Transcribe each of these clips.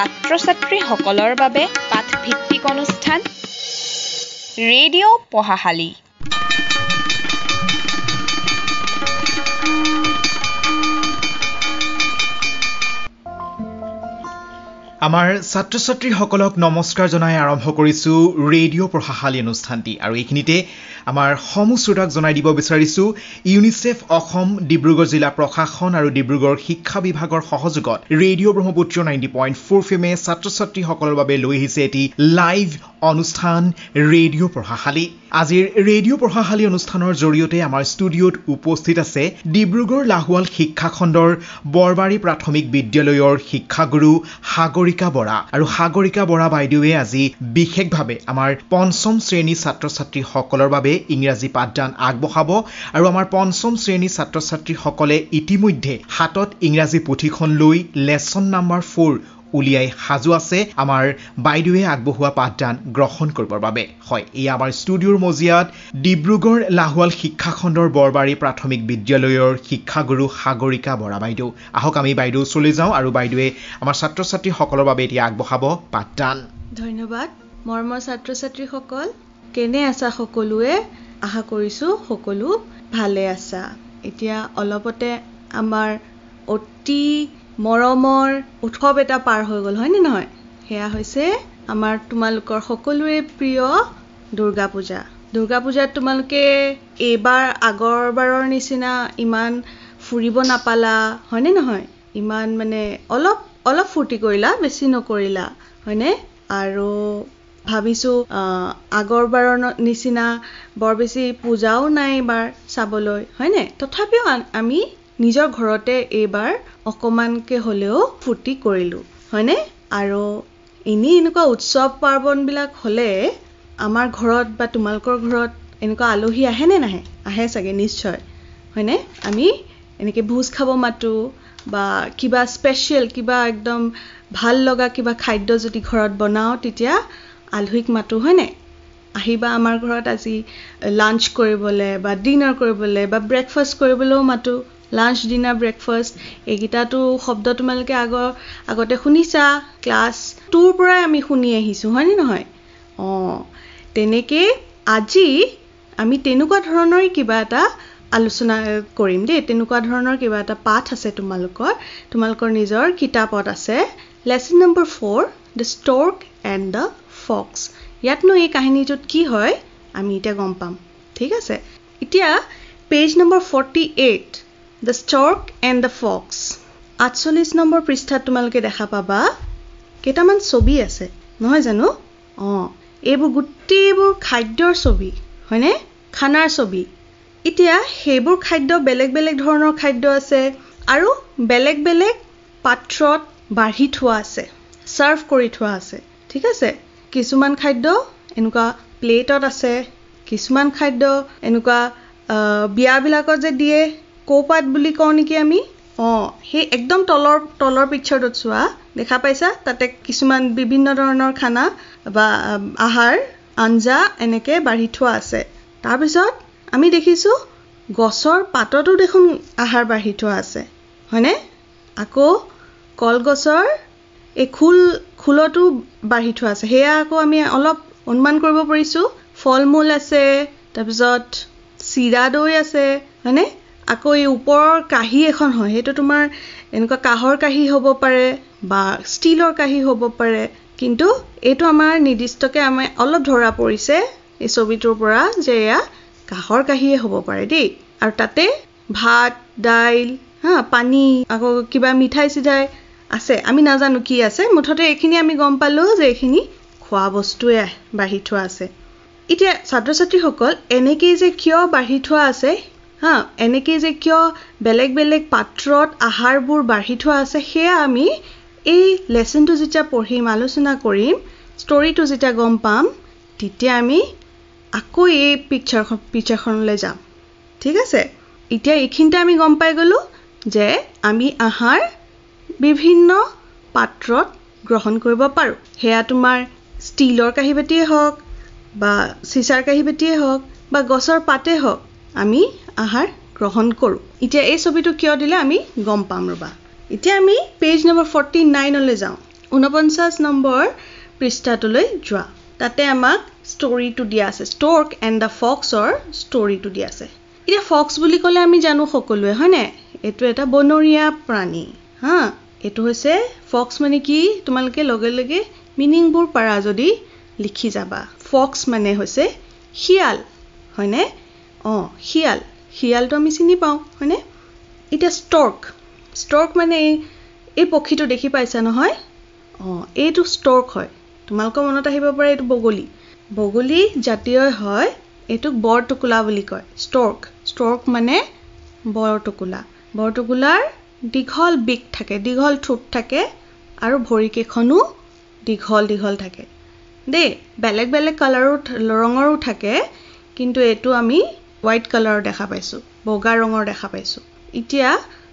ছাত্ৰ-ছাত্ৰীসকলৰ বাবে পাঠভিত্তিক অনুষ্ঠান ৰেডিঅ' পঢ়াশালী। আমাৰ ছাত্ৰ-ছাত্ৰীসকলক নমস্কাৰ জনাই আৰম্ভ কৰিছোঁ ৰেডিঅ' পঢ়াশালী অনুষ্ঠানটি আৰু এইখিনিতে আমাৰ সমূহ শ্ৰোতাক জনাই দিব বিচাৰিছোঁ ইউনিচেফ অসম ডিব্ৰুগড় জিলা প্ৰশাসন আৰু ডিব্ৰুগড় শিক্ষা বিভাগৰ সহযোগত ৰেডিঅ' ব্ৰহ্মপুত্ৰ 90.4 FM ছাত্ৰ-ছাত্ৰীসকলৰ বাবে লৈ আহিছে এটি লাইভ অনুষ্ঠান ৰেডিঅ' পঢ়াশালী। আজিৰ ৰেডিঅ' পঢ়াশালী অনুষ্ঠানৰ জৰিয়তে আমাৰ ষ্টুডিঅ'ত উপস্থিত আছে ডিব্ৰুগড় লাহোৱাল শিক্ষাখণ্ডৰ বৰবাৰী প্ৰাথমিক বিদ্যালয়ৰ শিক্ষাগুৰু সাগৰিকা বৰা আৰু সাগৰিকা বৰা বাইদেৱে আজি বিশেষভাৱে আমাৰ পঞ্চম শ্ৰেণী ছাত্ৰ-ছাত্ৰীসকলৰ বাবে ইংৰাজী পাঠদান আগবঢ়াব আৰু আমাৰ পঞ্চম শ্ৰেণী ছাত্ৰ-ছাত্ৰীসকলে ইতিমধ্যে হাতত ইংৰাজী পুথিখন লৈ লেচন নাম্বাৰ 4 উলিয়াই সাজু আছে আমাৰ বাইদেৱে আগবঢ়োৱা পাঠদান গ্ৰহণ কৰিবৰ বাবে। হয়, এই আমাৰ ষ্টুডিঅ'ৰ মজিয়াত ডিব্ৰুগড় লাহোৱাল শিক্ষাখণ্ডৰ বৰবাৰী প্ৰাথমিক বিদ্যালয়ৰ শিক্ষাগুৰু সাগৰিকা বৰা বাইদেউ। আহক আমি বাইদেউ চলি যাওঁ আৰু বাইদেৱে আমাৰ ছাত্ৰ-ছাত্ৰীসকলৰ বাবে এতিয়া আগবঢ়াব পাঠদান। ধন্যবাদ। মৰমৰ ছাত্ৰ-ছাত্ৰীসকল, কেনে আছা সকলোৱে? আশা কৰিছোঁ সকলো ভালে আছা। এতিয়া অলপতে আমাৰ অতি মৰমৰ উৎসৱ এটা পাৰ হৈ গ'ল, হয়নে নহয়? সেয়া হৈছে আমাৰ তোমালোকৰ সকলোৰে প্ৰিয় দুৰ্গা পূজা। দুৰ্গা পূজাত তোমালোকে এইবাৰ আগৰবাৰৰ নিচিনা ইমান ফুৰিব নাপালা, হয়নে নহয়? ইমান মানে অলপ ফূৰ্তি কৰিলা, বেছি নকৰিলা, হয়নে? আৰু ভাবিছোঁ আগৰবাৰৰ নিচিনা বৰ বেছি পূজাও নাই এইবাৰ চাবলৈ, হয়নে? তথাপিও আমি নিজৰ ঘৰতে এইবাৰ অকণমানকৈ হ'লেও ফূৰ্তি কৰিলোঁ, হয়নে? আৰু এনেকুৱা উৎসৱ পাৰ্বণবিলাক হ'লে আমাৰ ঘৰত বা তোমালোকৰ ঘৰত এনেকুৱা আলহী আহেনে নাহে? আহে চাগে, নিশ্চয়, হয়নে? আমি এনেকৈ ভোজ খাব মাতোঁ বা কিবা স্পেচিয়েল, কিবা একদম ভাল লগা কিবা খাদ্য যদি ঘৰত বনাওঁ তেতিয়া আলহীক মাতোঁ, হয়নে? আহিবা আমাৰ ঘৰত আজি লাঞ্চ কৰিবলৈ বা ডিনাৰ কৰিবলৈ বা ব্ৰেকফাষ্ট কৰিবলৈও মাতোঁ। লাঞ্চ, ডিনাৰ, ব্ৰেকফাষ্ট এইকেইটাতো শব্দ তোমালোকে আগতে শুনিছা, ক্লাছ 2ৰ পৰাই আমি শুনি আহিছোঁ, হয়নে নহয়? তেনেকৈ আজি আমি তেনেকুৱা ধৰণৰে কিবা এটা আলোচনা কৰিম দেই। তেনেকুৱা ধৰণৰ কিবা এটা পাঠ আছে তোমালোকৰ নিজৰ কিতাপত আছে। Lesson number 4, the stork and the fox. ইয়াতনো এই কাহিনীটোত কি হয় আমি এতিয়া গম পাম, ঠিক আছে? এতিয়া page number 48, the stork and the Fox. 48 number পৃষ্ঠাত তোমালোকে দেখা পাবা কেইটামান ছবি আছে, নহয় জানো? এইবোৰ গোটেইবোৰ খাদ্যৰ ছবি, হয়নে? খানাৰ ছবি। এতিয়া সেইবোৰ খাদ্য বেলেগ বেলেগ ধৰণৰ খাদ্য আছে আৰু বেলেগ বেলেগ পাত্ৰত বাঢ়ি থোৱা আছে, ছাৰ্ভ কৰি থোৱা আছে, ঠিক আছে? কিছুমান খাদ্য এনেকুৱা প্লেটত আছে, কিছুমান খাদ্য এনেকুৱা বিয়াবিলাকত যে দিয়ে কৌপাত বুলি কওঁ নেকি আমি? সেই একদম তলৰ পিকচাৰটোত চোৱা, দেখা পাইছা? তাতে কিছুমান বিভিন্ন ধৰণৰ খানা বা আহাৰ, আঞ্জা এনেকৈ বাঢ়ি থোৱা আছে। তাৰপিছত আমি দেখিছোঁ গছৰ পাততো দেখোন আহাৰ বাঢ়ি থোৱা আছে, হয়নে? আকৌ কলগছৰ এই খোলতো বাঢ়ি থোৱা আছে। সেয়া আকৌ আমি অলপ অনুমান কৰিব পাৰিছোঁ। ফল মূল আছে, তাৰপিছত চিৰা দৈ আছে, হয়নে? আকৌ এই ওপৰৰ কাঁহী এখন হয়, সেইটো তোমাৰ এনেকুৱা কাঁহৰ কাঁহী হ'ব পাৰে বা ষ্টীলৰ কাঁহী হ'ব পাৰে, কিন্তু এইটো আমাৰ নিৰ্দিষ্টকৈ আমাৰ অলপ ধৰা পৰিছে এই ছবিটোৰ পৰা যে এয়া কাঁহৰ কাঁহীয়ে হ'ব পাৰে দেই। আৰু তাতে ভাত, দাইল, পানী, আকৌ কিবা মিঠাই চিঠাই আছে, আমি নাজানো কি আছে। মুঠতে এইখিনি আমি গম পালোঁ যে এইখিনি খোৱা বস্তুৱে বাঢ়ি থোৱা আছে। এতিয়া ছাত্ৰ-ছাত্ৰীসকল, এনেকেই যে কিয় বাঢ়ি থোৱা আছে, এনেকেই যে কিয় বেলেগ বেলেগ পাত্ৰত আহাৰবোৰ বাঢ়ি থোৱা আছে, সেয়া আমি এই লেচনটো যেতিয়া পঢ়িম, আলোচনা কৰিম, ষ্টৰিটো যেতিয়া গম পাম, তেতিয়া আমি আকৌ এই পিকচাৰখনলৈ যাম, ঠিক আছে? এতিয়া এইখিনিতে আমি গম পাই গ'লোঁ যে আমি আহাৰ বিভিন্ন পাত্ৰত গ্ৰহণ কৰিব পাৰোঁ। সেয়া তোমাৰ ষ্টীলৰ কাঁহী বাতিয়ে হওক বা চিচাৰ কাঁহী বাতিয়ে হওক বা গছৰ পাতে হওক, আমি আহাৰ গ্ৰহণ কৰোঁ। এতিয়া এই ছবিটো কিয় দিলে আমি গম পাম ৰ'বা। এতিয়া আমি পেজ নম্বৰ 49লৈ যাওঁ। 49 নম্বৰ পৃষ্ঠাটোলৈ যোৱা তাতে আমাক ষ্টৰীটো দিয়া আছে ষ্টৰ্ক এণ্ড দ্য ফক্সৰ ষ্টৰীটো দিয়া আছে এতিয়া ফক্স বুলি ক'লে আমি জানো সকলোৱে হয়নে এইটো এটা বনৰীয়া প্ৰাণী হা এইটো হৈছে ফক্স মানে কি তোমালোকে লগে লগে মিনিংবোৰ পাৰা যদি লিখি যাবা ফক্স মানে হৈছে শিয়াল হয়নে শিয়ালটো আমি চিনি পাওঁ হয়নে এতিয়া ষ্টৰ্ক মানে এই পক্ষীটো দেখি পাইছা নহয় এইটো ষ্টৰ্ক হয় তোমালোকৰ মনত আহিব পাৰে এইটো বগলী জাতীয় হয় এইটোক বৰটোকোলা বুলি কয় ষ্টৰ্ক মানে বৰটোকোলাৰ দীঘল বিক থাকে দীঘল ঠোঁট থাকে আৰু ভৰিকেইখনো দীঘল থাকে দেই বেলেগ ৰঙৰো থাকে কিন্তু এইটো আমি হোৱাইট কালাৰৰ দেখা পাইছো বগা ৰঙৰ দেখা পাইছো এতিয়া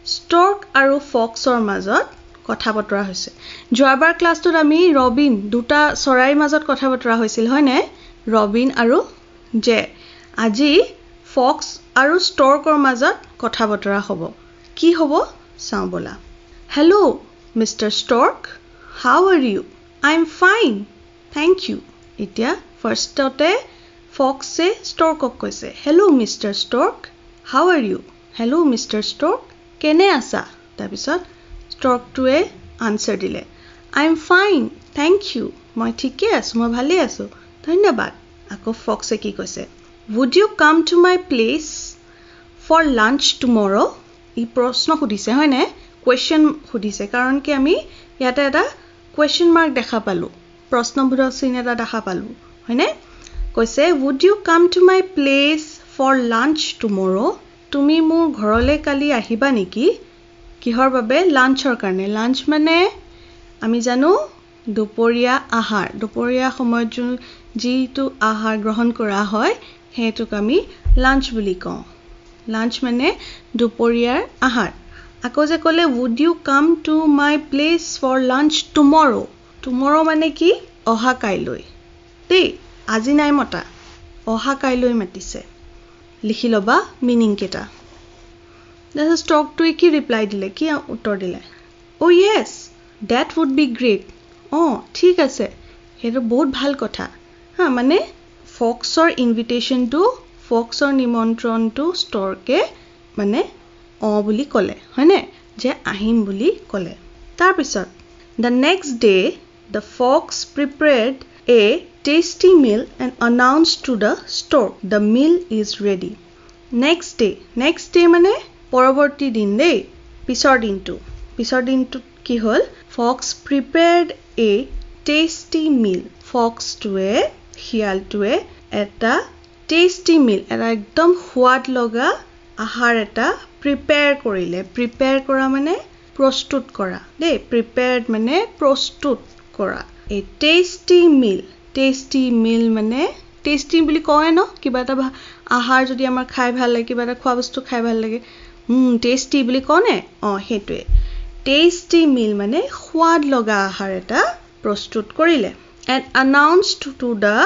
ষ্টৰ্ক আৰু ফক্সৰ মাজত কথা বতৰা হৈছে যোৱাবাৰ ক্লাছটোত আমি ৰবিন দুটা চৰাইৰ মাজত কথা বতৰা হৈছিল হয়নে ৰবিন আৰু জে আজি ফক্স আৰু ষ্টৰ্কৰ মাজত কথা বতৰা হ'ব কি হ'ব চাওঁ বলা hello' mister stork how are you I am fine thank you এতিয়া ফাৰ্ষ্টতে ফক্সে ষ্টৰ্কক কৈছে hello' mister stork how are you hello' mister stork কেনে আছা তাৰপিছত ষ্টৰ্কটোৱে আনসাৰ দিলে I am fine thank you মই ঠিকে আছো মই ভালে আছো ধন্যবাদ আকৌ ফক্সে কি কৈছে would you come to my place for lunch tomorrow ই প্ৰশ্ন সুধিছে হয়নে কোৱেশ্চন সুধিছে কাৰণ কি আমি ইয়াতে এটা কোৱেশ্চন মাৰ্ক দেখা পালো প্ৰশ্নবোধক চিন এটা দেখা পালো হয়নে কৈছে would you come to my place for lunch tomorrow তুমি মোৰ ঘৰলৈ কালি আহিবা নেকি কিহৰ বাবে লাঞ্চৰ কাৰণে লাঞ্চ মানে আমি জানো দুপৰীয়া সময়ত যিটো আহাৰ গ্ৰহণ কৰা হয় হেতুক আমি লাঞ্চ বুলি কওঁ লাঞ্চ মানে দুপৰীয়াৰ আহাৰ আকৌ যে ক'লে would you come to my place for lunch tomorrow মানে কি অহা কাইলৈ দেই আজি নাই মতা অহা কাইলৈ মাতিছে লিখি লবা মিনিং কেটা This talk to কি ৰিপ্লাই দিলে কি উত্তৰ দিলে Oh yes that would be great ঠিক আছে হেটো বহুত ভাল কথা হা মানে ফক্সৰ ইনভিটেশনটো ফক্সৰ নিমন্ত্ৰণটো ষ্টৰ্কে মানে বুলি ক'লে হয়নে যে আহিম বুলি ক'লে তাৰ পিছত the next day the fox prepared a tasty meal and announced to the stork the meal is ready next day মানে পৰৱৰ্তী দিন দেই পিছৰ দিনটো কি হ'ল fox prepared a tasty meal foxটোৱে শিয়ালটোৱে এটা tasty meal এটা একদম সোৱাদ লগা আহাৰ এটা প্ৰিপেয়াৰ কৰা মানে প্ৰস্তুত কৰা দেই prepared মানে প্ৰস্তুত কৰা a tasty meal মানে tasty বুলি কয় ন কিবা এটা আহাৰ যদি আমাৰ খাই ভাল লাগে কিবা এটা খোৱা বস্তু খাই ভাল লাগে tasty বুলি কনে হেতুৱে tasty meal মানে সোৱাদ লগা আহাৰ এটা প্ৰস্তুত কৰিলে and announced to the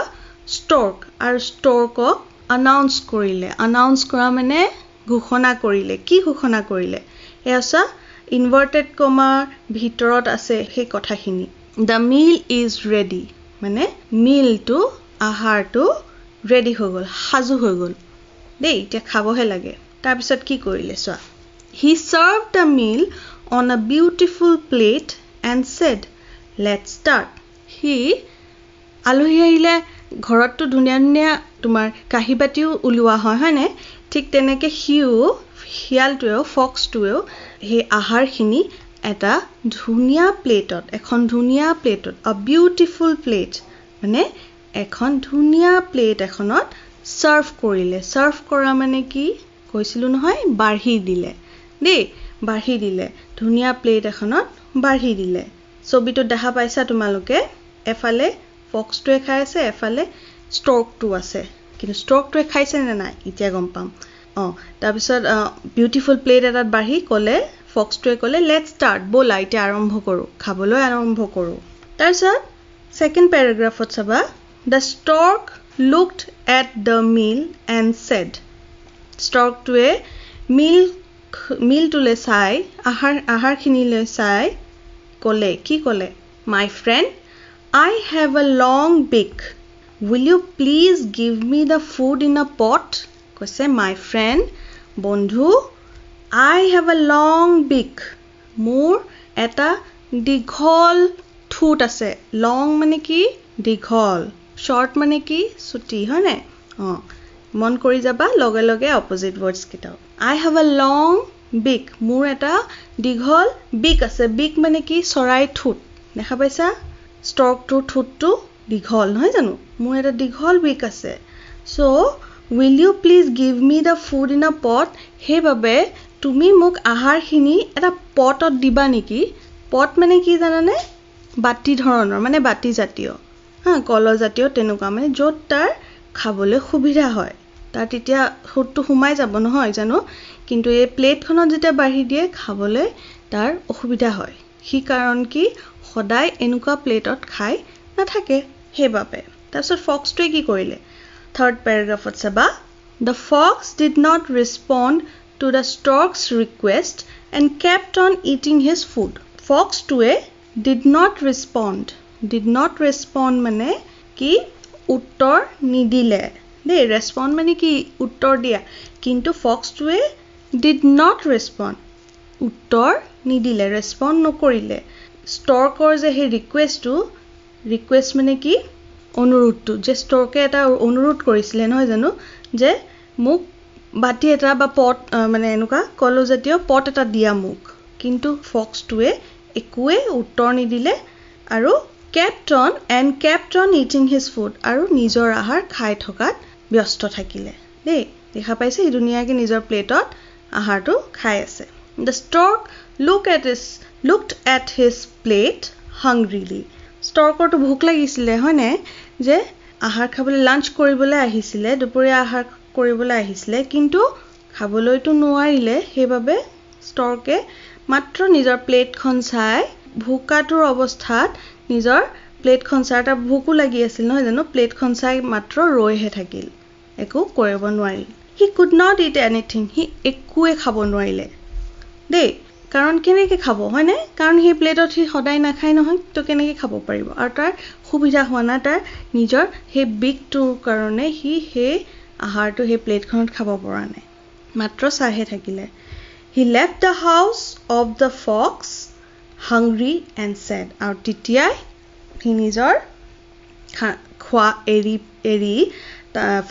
stork আৰু ষ্টৰ্কক announce কৰা মানে ঘোষণা কৰিলে কি ঘোষণা কৰিলে এয়া ইনভাৰ্টেড কমাৰ ভিতৰত আছে সেই কথাখিনি the meal is ready মানে মিলটো আহাৰটো ৰেডি হৈ গ'ল সাজু হৈ গ'ল দেই এতিয়া খাবহে লাগে তাৰ পিছত কি কৰিলে চোৱা he served the meal on a beautiful plate and said let's start he আলহী আহিলে ঘৰতটো ধুনীয়া তোমাৰ কাহি বাটিও উলোৱা হয়নে ঠিক তেনেকে শিয়ালটোৱেও ফক্সটোৱেও সেই আহাৰখিনি এটা ধুনীয়া প্লেটত a beautiful plate মানে এখন ধুনীয়া প্লেট এখনত সাৰ্ভ কৰা মানে কি কৈছিলো নহয় বাঢ়ি দিলে ধুনীয়া প্লেট এখনত বাঢ়ি দিলে ছবিটো দেখা পাইছা তোমালোকে এফালে ফক্সটোৱে খাই আছে এফালে ষ্টৰ্কটো আছে কিন্তু ষ্টৰ্কটোৱে খাইছে নে নাই এতিয়া গম পাম তাৰ পিছত বিউটিফুল প্লেট এটাত বাঢ়ি ক'লে ফক্সটোৱে ক'লে লেটস ষ্টাৰ্ট ব'লা এতিয়া খাবলৈ আৰম্ভ কৰো তাৰ পিছত সেকেন্ড প্যাৰাগ্ৰাফত চাবা the stork looked at the meal and said ষ্টৰ্কটোৱে মিলটোলে চাই আহাৰখিনিলৈ চাই ক'লে My friend, I have a long beak. Will you please give me the food in a pot? কৈছে my friend, বন্ধু, I have a long beak. মোৰ এটা দীঘল ঠোঁট আছে. long মানে কি? দীঘল. short মানে কি? চুটি, হয় নাই? মন কৰি যাবা লগে লগে opposite words কেইটাও. I have a long beak. মোৰ এটা দীঘল beak আছে. beak মানে কি? চৰাই ঠোঁট. দেখা পাইছা? storkটো ঠোঁটটো দীঘল, নহয় জানো? মোৰ এটা দীঘল beak আছে. So, will you please give me the food in a pot? সেইবাবে তুমি মোক আহাৰখিনি এটা পটত দিবা নেকি? পট মানে কি জানানে? বাটি ধৰণৰ, মানে বাটি জাতীয়, কল জাতীয়, তেনেকুৱা মানে য'ত তাৰ খাবলৈ সুবিধা হয়. তাৰ তেতিয়া ঠোঁটটো সোমাই যাব, নহয় জানো? কিন্তু এই প্লেটখনত যেতিয়া বাঢ়ি দিয়ে খাবলৈ তাৰ অসুবিধা হয়. সি কাৰণ কি সদায় এনেকুৱা প্লেটত খাই নাথাকে, সেইবাবে. তাৰপিছত ফক্সটোৱে কি কৰিলে? থাৰ্ড পেৰাগ্ৰাফত চাবা. The fox did not respond to the stork's request and kept on eating his food. ফক্সটোৱে did not respond. did not respond মানে কি? উত্তৰ নিদিলে. দেই, ৰেছপণ্ড মানে কি? উত্তৰ দিয়া. কিন্তু ফক্সটোৱে did not respond. উত্তৰ নিদিলে, ৰেছপণ্ড নকৰিলে. ষ্টৰ্কৰ যে সেই ৰিকুৱেষ্ট মানে কি? অনুৰোধটো. যে ষ্টৰ্কে এটা অনুৰোধ কৰিছিলে, নহয় জানো? যে মোক বাটি এটা বা পট, মানে এনেকুৱা কলজাতীয় পট এটা দিয়া মোক. কিন্তু ফক্সটোৱে একোৱে উত্তৰ নিদিলে আৰু kept on eating his food. আৰু নিজৰ আহাৰ খাই থকাত ব্যস্ত থাকিলে. দেই, দেখা পাইছে? এই ধুনীয়াকৈ নিজৰ প্লেটত আহাৰটো খাই আছে. The stork looked at his plate hungrily. ষ্টৰ্কৰটো ভোক লাগিছিলে, হয়নে? যে আহাৰ খাবলৈ, লাঞ্চ কৰিবলৈ আহিছিলে, দুপৰীয়া আহাৰ কৰিবলৈ আহিছিলে, কিন্তু খাবলৈতো নোৱাৰিলে. সেইবাবে ষ্টৰ্কে মাত্ৰ নিজৰ প্লেটখন চাই, ভোকাটোৰ অৱস্থাত নিজৰ প্লেটখন চাই, তাৰ ভোকো লাগি আছিল, নহয় জানো? প্লেটখন চাই মাত্ৰ ৰৈহে থাকিল, একো কৰিব নোৱাৰিল. He could not eat anything. সি একোৱে খাব নোৱাৰিলে. দেই, কাৰণ কেনেকৈ খাব, হয়নে? কাৰণ সেই প্লেটত সি সদায় নাখায়, নহয়? তো কেনেকৈ খাব পাৰিব? আৰু তাৰ সুবিধা হোৱা নাই, তাৰ নিজৰ সেই বিকটোৰ কাৰণে সি সেই আহাৰটো সেই প্লেটখনত খাব পৰা নাই, মাত্ৰ চাইহে থাকিলে. He left the house of the fox hungry and sad. আৰু তেতিয়াই সি নিজৰ খোৱা এৰি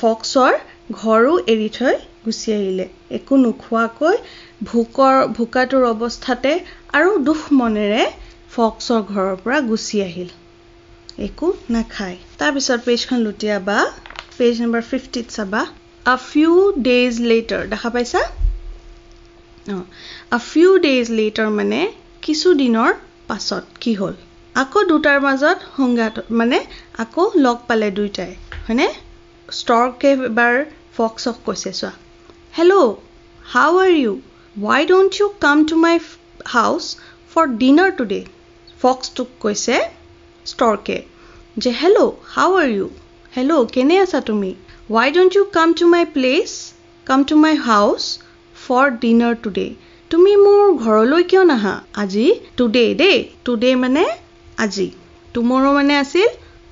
ফক্সৰ ঘৰো এৰি থৈ গুচি আহিলে. একো নোখোৱাকৈ ভোকাটোৰ অৱস্থাতে আৰু দুখ মনেৰে ফক্সৰ ঘৰৰ পৰা গুচি আহিল, একো নাখায়. তাৰপিছত পেজখন লুটিয়াবা, পেজ নম্বৰ 50 চাবা. A few days later, দেখা পাইছা? A few days later মানে কিছু দিনৰ পাছত কি হ'ল? আকৌ দুটাৰ মাজত সংঘাত, মানে আকৌ লগ পালে দুইটাই, হয়নে? ষ্টৰ্কে এবাৰ ফক্সক কৈছে, চোৱা, hello', how are you? Why don't you come to my house for dinner today? ফক্সটোক কৈছে ষ্টৰ্কে যে hello', how are you? Hello', কেনে আছা তুমি? Why don't you come to my house for dinner today? তুমি মোৰ ঘৰলৈ কিয় নাহা আজি? টুডে, দেই, টুডে মানে আজি, টুমৰো মানে আছিল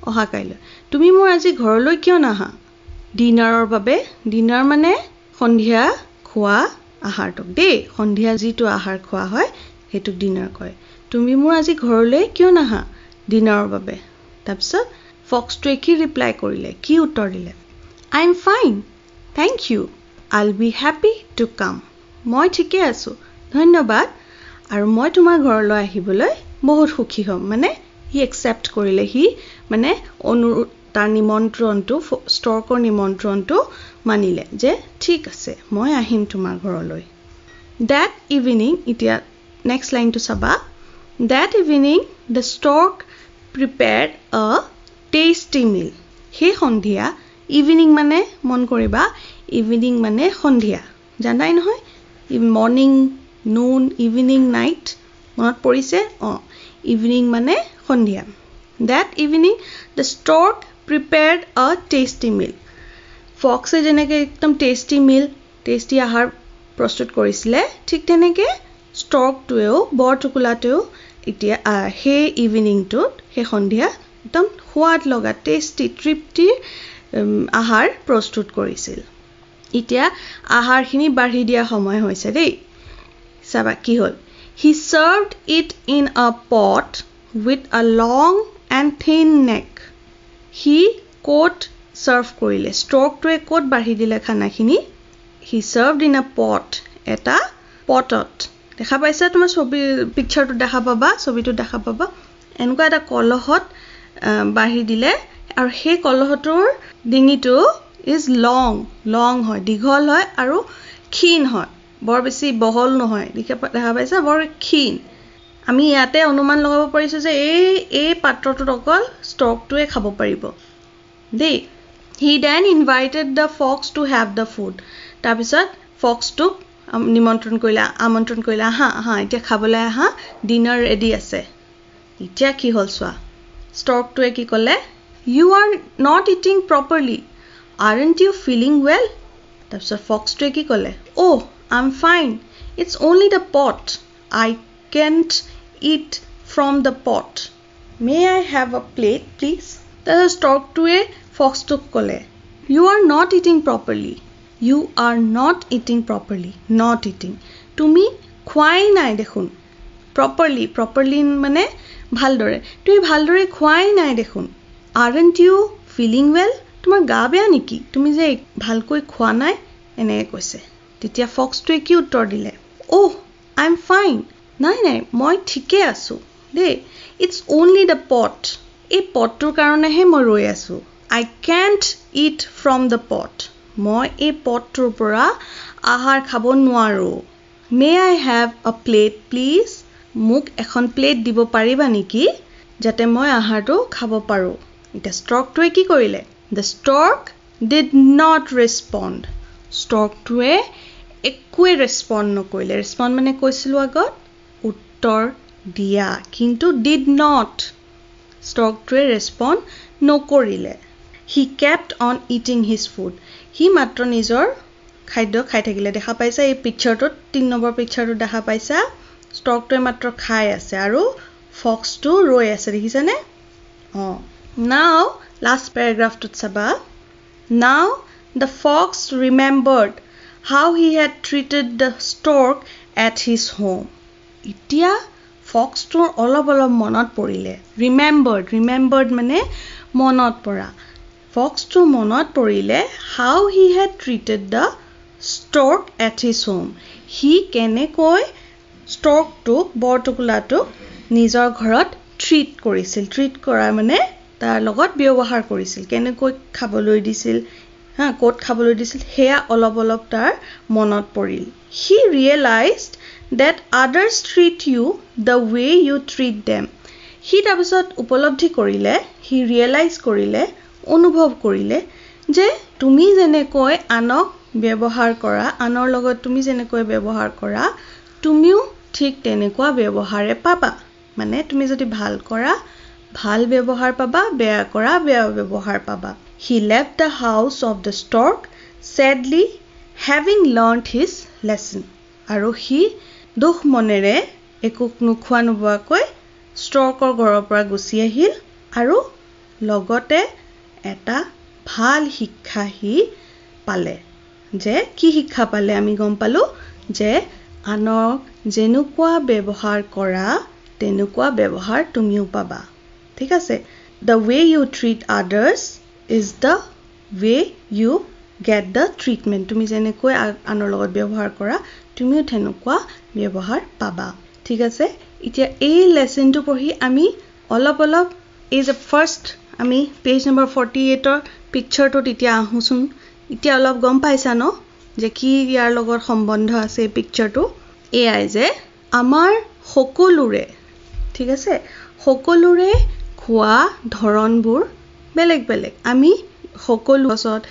অহাকাইলৈ. তুমি মোৰ আজি ঘৰলৈ কিয় নাহা? ডিনাৰৰ বাবে. ডিনাৰ মানে সন্ধিয়া খোৱা আহাৰটোক, দেই, সন্ধিয়া যিটো আহাৰ খোৱা হয় সেইটোক ডিনাৰ কয়. তুমি মোৰ আজি ঘৰলৈ কিয় নাহা? ডিনাৰৰ বাবে. তাৰপিছত ফক্সটোৱে কি ৰিপ্লাই কৰিলে, কি উত্তৰ দিলে? I am fine, thank you, I'll be happy to come. মই ঠিকে আছোঁ, ধন্যবাদ, আৰু মই তোমাৰ ঘৰলৈ আহিবলৈ বহুত সুখী হ'ম. মানে সি একচেপ্ট কৰিলে, সি মানে তাৰ নিমন্ত্ৰণটো, ষ্টৰ্কৰ নিমন্ত্ৰণটো মানিলে যে ঠিক আছে, মই আহিম তোমাৰ ঘৰলৈ. That evening, এতিয়া নেক্সট লাইনটো চাবা. That evening, the stork prepared a tasty meal. সেই সন্ধিয়া, ইভিনিং মানে মন কৰিবা, ইভিনিং মানে সন্ধিয়া, জানাই নহয়? মৰ্ণিং, নুন, ইভিনিং, নাইট, মনত পৰিছে? ইভিনিং মানে সন্ধিয়া. That evening, the stork prepared a tasty meal. ফক্সে যেনেকৈ একদম টেষ্টি আহাৰ প্ৰস্তুত কৰিছিলে, ঠিক তেনেকৈ ষ্টৰ্কটোৱেও, বৰটোকোলাটোৱেও এতিয়া সেই ইভিনিংটোত সেই সন্ধিয়া একদম সোৱাদ লগা টেষ্টি তৃপ্তিৰ আহাৰ প্ৰস্তুত কৰিছিল এতিয়া আহাৰখিনি বাঢ়ি দিয়া সময় হৈছে দেই চাবা কি হ'ল he served it in a pot with a long and thin neck he coat serve কৰিলে ষ্ট্ৰকটোৱে কোট বাঢ়ি দিলে খানাখিনি he served in a pot এটা পটত দেখা পাইছা তোমাৰ ছবি পিকচাৰটো দেখা পাবা ছবিটো দেখা পাবা এনেকুৱা এটা কলহত বাঢ়ি দিলে আৰু সেই কলহটোৰ ডিঙিটো is long হয় দীঘল হয় আৰু ক্ষীণ হয় বৰ বেছি বহল নহয় দেখা পাইছা বৰ ক্ষীণ আমি ইয়াতে অনুমান লগাব পাৰিছো যে এই পাত্ৰটোত অকল ষ্টকটোৱে খাব পাৰিব দেই he then invited the fox to have the food তাৰপিছত ফক্সটোক আমন্ত্ৰণ কৰিলে আহা এতিয়া খাবলৈ আহা ডিনাৰ ৰেডি আছে এতিয়া কি হ'ল চোৱা ষ্টকটোৱে কি ক'লে you are not eating properly aren't you feeling well তাৰপিছত ফক্সটোৱে কি ক'লে oh I'm fine it's only the pot I can't eat from the pot may I have a plate please তাৰপিছত ষ্টকটোৱে ফক্সটোক ক'লে you are not eating properly not eating তুমি খোৱাই নাই দেখোন properly মানে ভালদৰে তুমি ভালদৰে খোৱাই নাই দেখোন aren't you feeling well তোমাৰ গা বেয়া নেকি তুমি যে ভালকৈ খোৱা নাই এনেকৈ কৈছে তেতিয়া ফক্সটোৱে কি উত্তৰ দিলে oh I'm fine নাই মই ঠিকে আছো দেই it's only the pot এই পটটোৰ কাৰণেহে মই ৰৈ আছো I can't eat from the pot মই এই পটটোৰ পৰা আহাৰ খাব নোৱাৰো may I have a plate please মোক এখন প্লেট দিব পাৰিবা নেকি যাতে মই আহাৰটো খাব পাৰো এটা ষ্টকটোৱে কি কৰিলে the stork did not respond ষ্টকটোৱে একোৱে ৰেসপন্ড নকৰিলে ৰেসপন্ড মানে কৈছিলো আগত উত্তৰ দিয়া কিন্তু did not ষ্টকটোৱে ৰেসপন্ড নকৰিলে he kept on eating his food he মাত্ৰ নিজৰ খাদ্য খাই থাকিলে দেখা পাইছা এই পিকচাৰটোত 3 নম্বৰ পিকচাৰটো দেখা পাইছা ষ্টকটোৱে মাত্ৰ খাই আছে আৰু ফক্সটো ৰৈ আছে দেখিছানে now last paragraph to saba now the fox remembered how he had treated the stork at his home itia fox to olop monot porile remembered mane monot pora fox to monot porile how he had treated the stork at his home he kene koi stork to bortukula to nijor ghorot treat kora mane তাৰ লগত ব্যৱহাৰ কৰিছিল কেনেকৈ খাবলৈ দিছিল coat খাবলৈ দিছিল হেয়া অলপ তাৰ মনত পৰিল he realized that others treat you the way you treat them he তাৰপিছত উপলব্ধি কৰিলে he realize কৰিলে অনুভৱ কৰিলে যে তুমি যেনেকৈ আনক ব্যৱহাৰ কৰা আনৰ লগত তুমি যেনেকৈ ব্যৱহাৰ কৰা তুমিও ঠিক তেনেকুৱা ব্যৱহাৰে পাবা মানে তুমি যদি ভাল কৰা ভাল ব্যৱহাৰ পাবা বেয়া কৰা বেয়া ব্যৱহাৰ পাবা he left the house of the stork sadly having learned his lesson আৰু he দুখ মনেৰে একোক নুখোৱা নোবোৱাকৈ ষ্টৰ্কৰ ঘৰৰ পৰা গুচি আহিল আৰু লগতে এটা ভাল শিক্ষা হি পালে যে কি শিক্ষা পালে আমি গম পালো যে আনক যেনেকুৱা ব্যৱহাৰ কৰা তেনেকুৱা ব্যৱহাৰ তুমিও পাবা ঠিক আছে the way you treat others is the way you get the treatment তুমি যেনেকৈ আনৰ লগত ব্যৱহাৰ কৰা তুমিও তেনেকুৱা ব্যৱহাৰ পাবা ঠিক আছে এতিয়া এই লেসনটো পঢ়ি আমি অলপ এই যে ফাৰ্স্ট আমি পেজ নম্বৰ 48 ৰ পিকচাৰটো এতিয়া আহুচোন এতিয়া অলপ গম পাইছা ন যে কি ইয়াৰ লগত সম্বন্ধ আছে এই পিকচাৰটো এআই যে আমাৰ সকলোৰে ঠিক আছে সকলোৰে খোৱা ধৰণবোৰ বেলেগ বেলেগ আমি সকলো গছত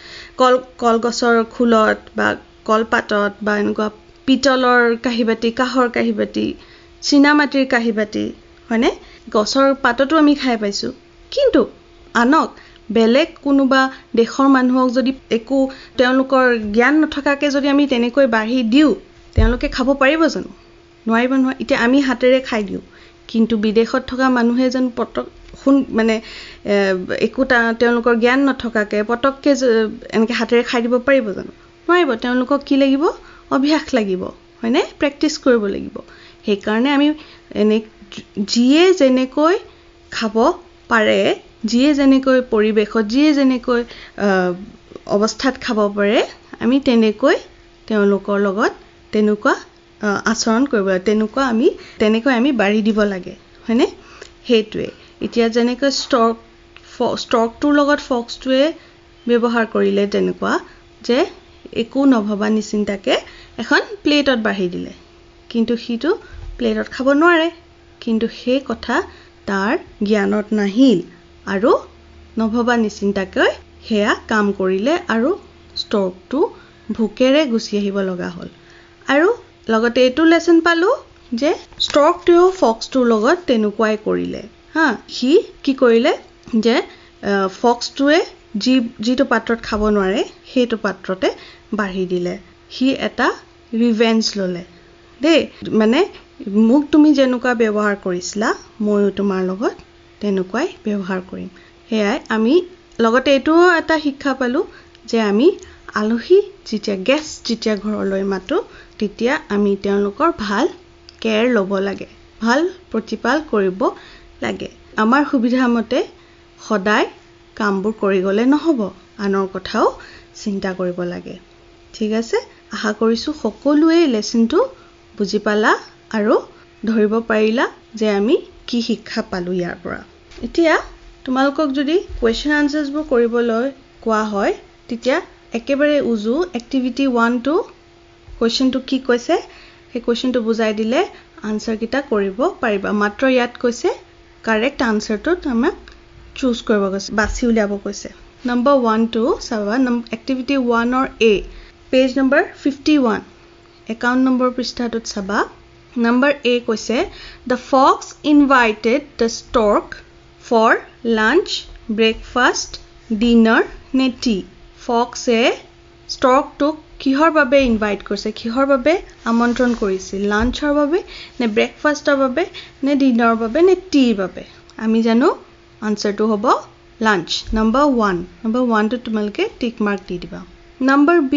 কলগছৰ খুলত বা কলপাতত বা এনেকুৱা পিতলৰ কাহিবাতি কাহৰ কাহিবাতি চিনামাটিৰ কাহিবাতি হয়নে গছৰ পাতটো আমি খাই পাইছো কিন্তু আনক বেলেগ কোনোবা দেশৰ মানুহক যদি একো তেওঁলোকৰ জ্ঞান নথকাকে যদি আমি তেনেকৈ বাঢ়ি দিও তেওঁলোকে খাব পাৰিব জানো নোৱাৰিব নহয় এতিয়া আমি হাতেৰে খাই দিও কিন্তু বিদেশত থকা মানুহে যেন পটক মানে একোটা তেওঁলোকৰ জ্ঞান নথকাকে পটককে এনেকৈ হাতেৰে খাই দিব পাৰিব জানো? নোৱাৰিব। তেওঁলোকক কি লাগিব? অভ্যাস লাগিব, হয়নে? প্ৰেক্টিচ কৰিব লাগিব। সেইকাৰণে আমি যিয়ে যেনেকৈ খাব পাৰে, যিয়ে যেনেকৈ পৰিৱেশত, যিয়ে যেনেকৈ অৱস্থাত খাব পাৰে, আমি তেনেকৈ তেওঁলোকৰ লগত তেনেকুৱা আচৰণ কৰিব লাগে, তেনেকৈ আমি বাঢ়ি দিব লাগে, হয়নে? সেইটোৱে। এতিয়া যেনেকৈ ষ্ট্ৰকটোৰ লগত ফক্সটোৱে ব্যৱহাৰ কৰিলে তেনেকুৱা যে একো নভবা নিচিন্তাকে এখন প্লেটত বাঢ়ি দিলে, কিন্তু সিটো প্লেটত খাব নোৱাৰে। কিন্তু সেই কথা তাৰ জ্ঞানত নাহিল আৰু নভবা নিচিন্তাকৈ সেয়া কাম কৰিলে আৰু ষ্ট্ৰকটো ভোকেৰে গুচি আহিব লগা হ'ল। আৰু লগতে এইটো লেচন পালোঁ যে ষ্ট্ৰকটোৱেও ফক্সটোৰ লগত তেনেকুৱাই কৰিলে। সি কি কৰিলে যে ফক্সটোৱে যিটো পাত্ৰত খাব নোৱাৰে সেইটো পাত্ৰতে বাঢ়ি দিলে। সি এটা ৰিভেঞ্জ ল'লে দেই, মানে মোক তুমি যেনেকুৱা ব্যৱহাৰ কৰিছিলা ময়ো তোমাৰ লগত তেনেকুৱাই ব্যৱহাৰ কৰিম। সেয়াই আমি লগতে এইটোও এটা শিক্ষা পালোঁ যে আমি আলহী যেতিয়া ঘৰলৈ মাতোঁ তেতিয়া আমি তেওঁলোকৰ ভাল কেয়াৰ ল'ব লাগে, ভাল প্ৰতিপাল কৰিব লাগে। আমাৰ সুবিধা মতে সদায় কামবোৰ কৰি গ'লে নহ'ব, আনৰ কথাও চিন্তা কৰিব লাগে। ঠিক আছে, আশা কৰিছোঁ সকলোৱে লেচনটো বুজি পালা আৰু ধৰিব পাৰিলা যে আমি কি শিক্ষা পালোঁ ইয়াৰ পৰা। এতিয়া তোমালোকক যদি কুৱেশ্যন আনচাৰ্ছবোৰ কৰিবলৈ কোৱা হয় তেতিয়া একেবাৰে উজু এক্টিভিটি 1 কুৱেশ্যনটো কি কৈছে সেই কুৱেশ্যনটো বুজাই দিলে আনচাৰকেইটা কৰিব পাৰিবা। মাত্ৰ ইয়াত কৈছে কাৰেক্ট আনচাৰটোত আমাক চুজ কৰিব কৈছে, বাছি উলিয়াব কৈছে। নম্বৰ 1 চাবা, activity 1 A, page number 51, 51 number পৃষ্ঠাটোত চাবা। নম্বৰ A কৈছে the fox invited the stork for lunch, breakfast, dinner নে টি? ফক্সে ষ্টৰ্কটোক কিহৰ বাবে ইনভাইট কৰিছে, কিহৰ বাবে আমন্ত্ৰণ কৰিছিল? লাঞ্চৰ বাবে নে ব্ৰেকফাষ্টৰ বাবে নে ডিনাৰৰ বাবে নে টিৰ বাবে? আমি জানো আনচাৰটো হ'ব লাঞ্চ। নম্বৰ 1টো তোমালোকে টিক মাৰ্ক দি দিবা। নম্বৰ B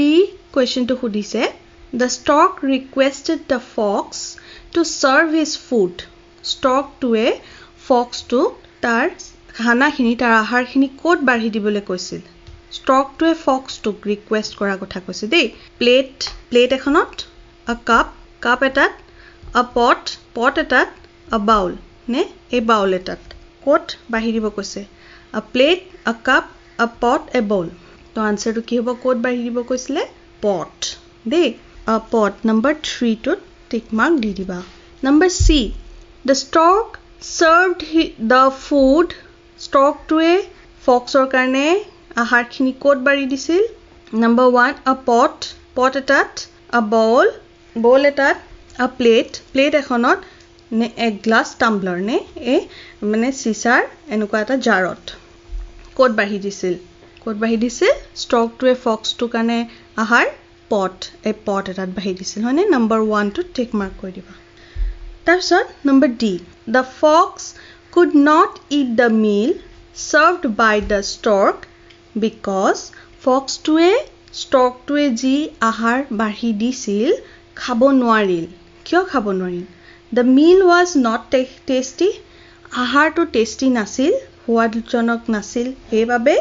কুৱেশ্যনটো সুধিছে the stork requested the fox to serve his food. ষ্টৰ্কটোৱে ফক্সটোক তাৰ খানাখিনি, তাৰ আহাৰখিনি ক'ত বাঢ়ি দিবলৈ কৈছিল? ষ্টৰ্কটোৱে ফক্সটোক ৰিকুৱেষ্ট কৰাৰ কথা কৈছে দেই। প্লেট এখনত, কাপ এটাত, পট এটাত, বাউল নে এই বাউল এটাত ক'ত বাঢ়ি দিব কৈছে? প্লেট, কাপ, পট, বাউল। তো আনচাৰটো কি হ'ব? ক'ত বাঢ়ি দিব কৈছিলে? পট দেই, পট। নম্বৰ 3টোত টিক মাৰ্ক দি দিবা। Number C, the stork served the food. ষ্টৰ্কটোৱে ফক্সৰ কাৰণে আহাৰখিনি ক'ত বাঢ়ি দিছিল? নম্বৰ 1 পট এটাত, বাউল এটাত, প্লেট এখনত নে এক গ্লাছ টাম্বলাৰ নে এই মানে চিচাৰ এনেকুৱা এটা জাৰত ক'ত বাঢ়ি দিছিল? ষ্টৰ্কটোৱে ফক্সটোৰ কাৰণে আহাৰ পট এটাত বাঢ়ি দিছিল, হয়নে? নম্বৰ 1টোত টিক মাৰ্ক কৰি দিবা। তাৰপিছত number D, the fox could not eat the meal served by the stork because ষ্টৰ্কটোৱে যি আহাৰ বাঢ়ি দিছিল খাব নোৱাৰিল। কিয় খাব নোৱাৰিল? The meal was not tasty. আহাৰটো টেষ্টি নাছিল, সোৱাদজনক নাছিল, সেইবাবে।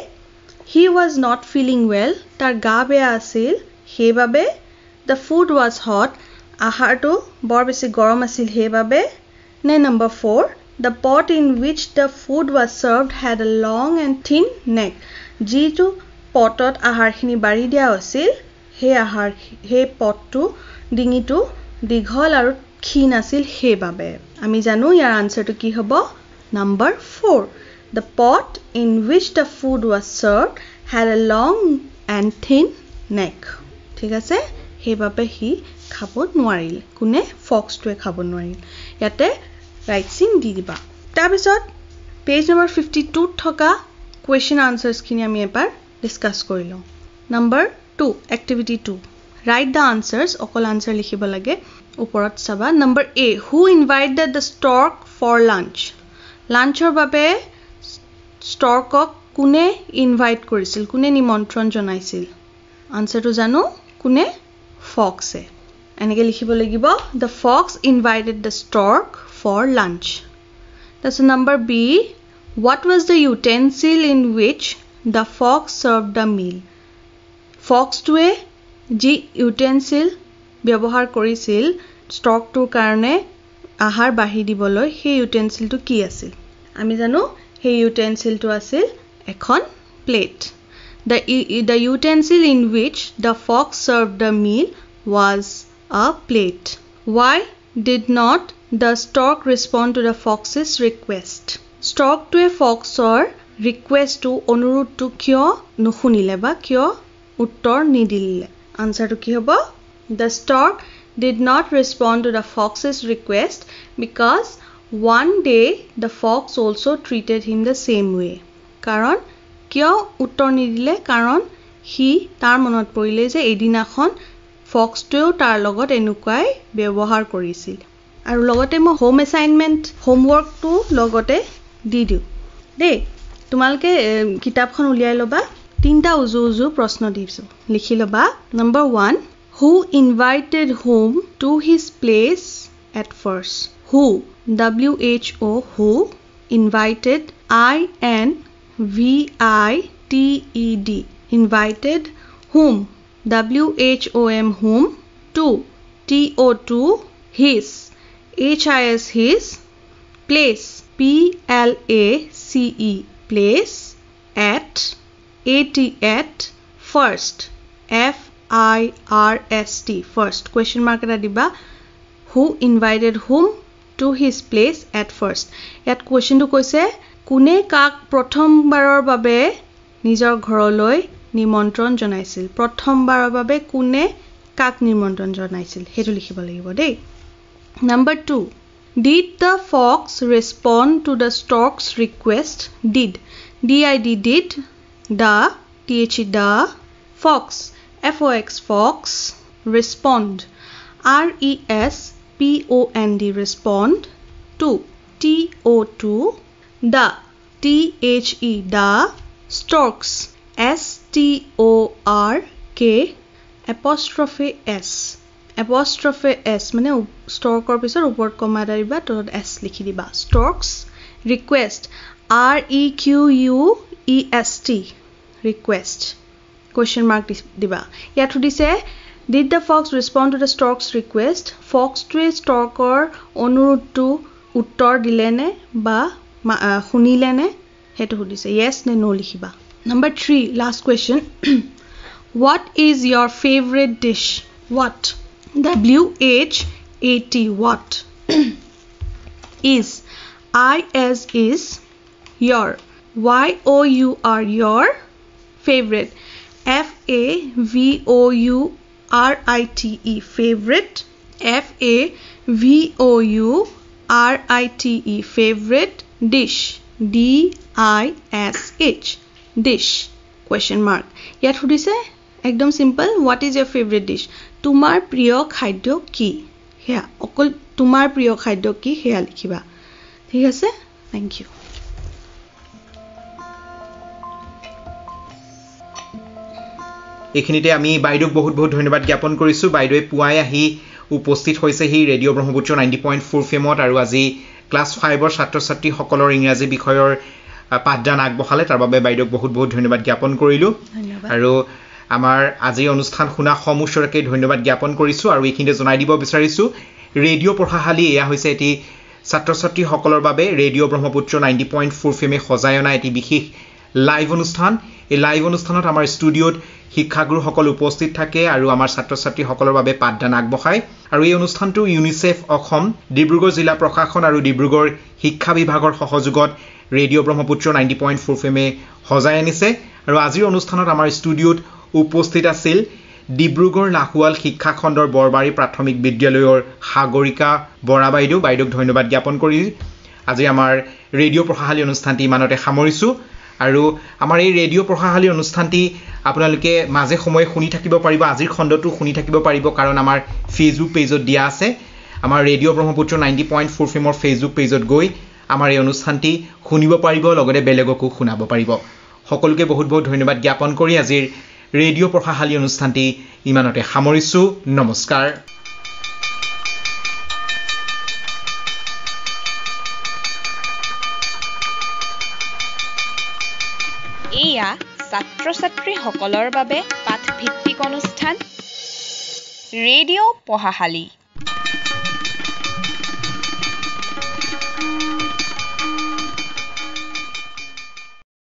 He was not feeling well, তাৰ গা বেয়া আছিল, সেইবাবে। দ্য ফুড ৱাজ হট, আহাৰটো বৰ বেছি গৰম আছিল, সেইবাবে। নে number 4, the pot in which the food was served had a long and thin neck. যিটো পটত আহাৰখিনি বাঢ়ি দিয়া হৈছিল সেই পটটো, ডিঙিটো দীঘল আৰু ক্ষীণ আছিল, সেইবাবে। আমি জানো ইয়াৰ আনচাৰটো কি হ'ব? Number 4, the pot in which the food was served had a long and thin neck. ঠিক আছে, সেইবাবে সি খাব নোৱাৰিল। কোনে? ফক্সটোৱে খাব নোৱাৰিল। ইয়াতে ৰাইট চিন দি দিবা। তাৰপিছত পেজ নম্বৰ 52ত থকা কুৱেশ্যন আনচাৰ্ছখিনি আমি এবাৰ ডিছকাছ কৰি লওঁ। Number 2, activity 2, write the answers. অকল আনচাৰ লিখিব লাগে। ওপৰত চাবা। Number A, who invited the stork for lunch. লাঞ্চৰ বাবে ষ্টৰ্কক কোনে ইনভাইট কৰিছিল, কোনে নিমন্ত্ৰণ জনাইছিল? আনসাৰটো জানো, কোনে? ফক্সে। এনেকৈ লিখিব লাগিব, the fox invited the stork for lunch. That's number B. What was the utensil in which the fox served the meal? ফক্সটোৱে যি ইউটেনচিল ব্যৱহাৰ কৰিছিল ষ্টৰ্কটোৰ কাৰণে আহাৰ বাঢ়ি দিবলৈ, সেই ইউটেনচিলটো কি আছিল? আমি জানো সেই ইউটেনচিলটো আছিল এখন plate. The utensil in which the fox served the meal was a plate. Why did not the stork respond to the fox's request? ষ্টৰ্কটোৱে ফক্সৰ ৰিকুৱেষ্টটো, অনুৰোধটো কিয় নুশুনিলে বা কিয় উত্তৰ নিদিলে? আনসাৰটো কি হ'ব? The stork did not respond to the fox's request because one day the fox also treated him the same way. কাৰণ কিয় উত্তৰ নিদিলে? কাৰণ সি তাৰ মনত পৰিলে যে এদিনাখন ফক্সটোৱেও তাৰ লগত এনেকুৱাই ব্যৱহাৰ কৰিছিল। আৰু লগতে মই হোম এছাইনমেণ্ট হোমৱৰ্কটো লগতে দি দিওঁ দেই। তোমালোকে কিতাপখন উলিয়াই ল'বা, 3টা উজু প্ৰশ্ন দিছোঁ, লিখি ল'বা। Number 1, who invited whom to his place at first? Who, W-H-O, who, invited, I-N-V-I-T-E-D, invited, whom, W-H-O-M, whom, to, T-O-2, his, H-I-S, his, place, P-L-A-C-E, place, at, A-T, at, first, F-I-R-S-T, first, question mark এটা দিবা, who invited whom to his place at first. ইয়াত কুৱেশ্যনটো কৈছে, কোনে কাক প্ৰথমবাৰৰ বাবে নিজৰ ঘৰলৈ নিমন্ত্ৰণ জনাইছিল? প্ৰথমবাৰৰ বাবে কোনে কাক নিমন্ত্ৰণ জনাইছিল সেইটো লিখিব লাগিব দেই। Number 2, did the fox respond to the stork's request? Did, D-I-D, did, the, T-H-E, the, fox, F-O-X, fox, respond, R-E-S-P-O-N-D, respond, to, T-O-2, the, T-H-E, the, storks, S-T-O-R-K, apostrophe S, apostrophe S মানে ষ্টৰ্কৰ পিছত ওপৰত কমা এটা দিবা, তলত S লিখি দিবা। storks, request, R-E-Q-U-E-S-T, request, question mark দিবা। ইয়াত সুধিছে, did the fox respond to the stork's request? ফক্সটোৱে ষ্টৰ্কৰ অনুৰোধটো উত্তৰ দিলেনে বা শুনিলেনে সেইটো সুধিছে, yes নে no লিখিবা। Number 3, last question. What is your favorite dish? What, W-H-A-T, what, is, I-S, is, your, Y-O-U-R, your, favorite, F-A-V-O-U-R-I-T-E, favorite, F-A-V-O-U-R-I-T-E, favorite, dish, D-I-S-H, dish, question mark। ইয়াত সুধিছে একদম simple, what is your favorite dish? তোমাৰ প্ৰিয় খাদ্য কি? হেয়া অকল তোমাৰ প্ৰিয় খাদ্য কি হেয়া লিখিবা, ঠিক আছে? Thank you. এইখিনিতে আমি বাইদেউক বহুত বহুত ধন্যবাদ জ্ঞাপন কৰিছোঁ। বাইদেৱে পুৱাই আহি উপস্থিত হৈছেহি ৰেডিঅ' ব্ৰহ্মপুত্ৰ 90.4 ফেমত আৰু আজি ক্লাছ 5ৰ ছাত্ৰ ছাত্ৰীসকলৰ ইংৰাজী বিষয়ৰ পাঠদান আগবঢ়ালে, তাৰ বাবে বাইদেউক বহুত বহুত ধন্যবাদ জ্ঞাপন কৰিলোঁ। আৰু আমাৰ আজিৰ অনুষ্ঠান শুনা সমূহকে ধন্যবাদ জ্ঞাপন কৰিছোঁ। আৰু এইখিনিতে জনাই দিব বিচাৰিছোঁ, ৰেডিঅ' পঢ়াশালী এয়া হৈছে এটি ছাত্ৰ ছাত্ৰীসকলৰ বাবে ৰেডিঅ' ব্ৰহ্মপুত্ৰ 90.4 ফেমে সজাই অনা এটি বিশেষ লাইভ অনুষ্ঠান। এই লাইভ অনুষ্ঠানত আমাৰ ষ্টুডিঅ'ত শিক্ষাগুৰুসকল উপস্থিত থাকে আৰু আমাৰ ছাত্ৰ ছাত্ৰীসকলৰ বাবে পাঠদান আগবঢ়ায়। আৰু এই অনুষ্ঠানটো ইউনিচেফ অসম, ডিব্ৰুগড় জিলা প্ৰশাসন আৰু ডিব্ৰুগড় শিক্ষা বিভাগৰ সহযোগত ৰেডিঅ' ব্ৰহ্মপুত্ৰ 90.4 ফেমে সজাই আনিছে। আৰু আজিৰ অনুষ্ঠানত আমাৰ ষ্টুডিঅ'ত উপস্থিত আছিল ডিব্ৰুগড় লাহোৱাল শিক্ষা খণ্ডৰ বৰবাৰী প্ৰাথমিক বিদ্যালয়ৰ সাগৰিকা বৰা বাইদেউ। বাইদেউক ধন্যবাদ জ্ঞাপন কৰি আজি আমাৰ ৰেডিঅ' পঢ়াশালী অনুষ্ঠানটি ইমানতে সামৰিছোঁ। আৰু আমাৰ এই ৰেডিঅ' পঢ়াশালী অনুষ্ঠানটি আপোনালোকে মাজে সময়ে শুনি থাকিব পাৰিব, আজিৰ খণ্ডটো শুনি থাকিব পাৰিব, কাৰণ আমাৰ ফেচবুক পেজত দিয়া আছে। আমাৰ ৰেডিঅ' ব্ৰহ্মপুত্ৰ 90.4 ফেমৰ ফেচবুক পেজত গৈ আমাৰ এই অনুষ্ঠানটি শুনিব পাৰিব, লগতে বেলেগকো শুনাব পাৰিব। সকলোকে বহুত বহুত ধন্যবাদ জ্ঞাপন কৰি আজিৰ ৰেডিঅ' পঢ়াশালী অনুষ্ঠানটি ইমানতে সামৰিছোঁ। নমস্কাৰ। এয়া ছাত্ৰ ছাত্ৰীসকলৰ বাবে পাঠভিত্তিক অনুষ্ঠান ৰেডিঅ' পঢ়াশালী।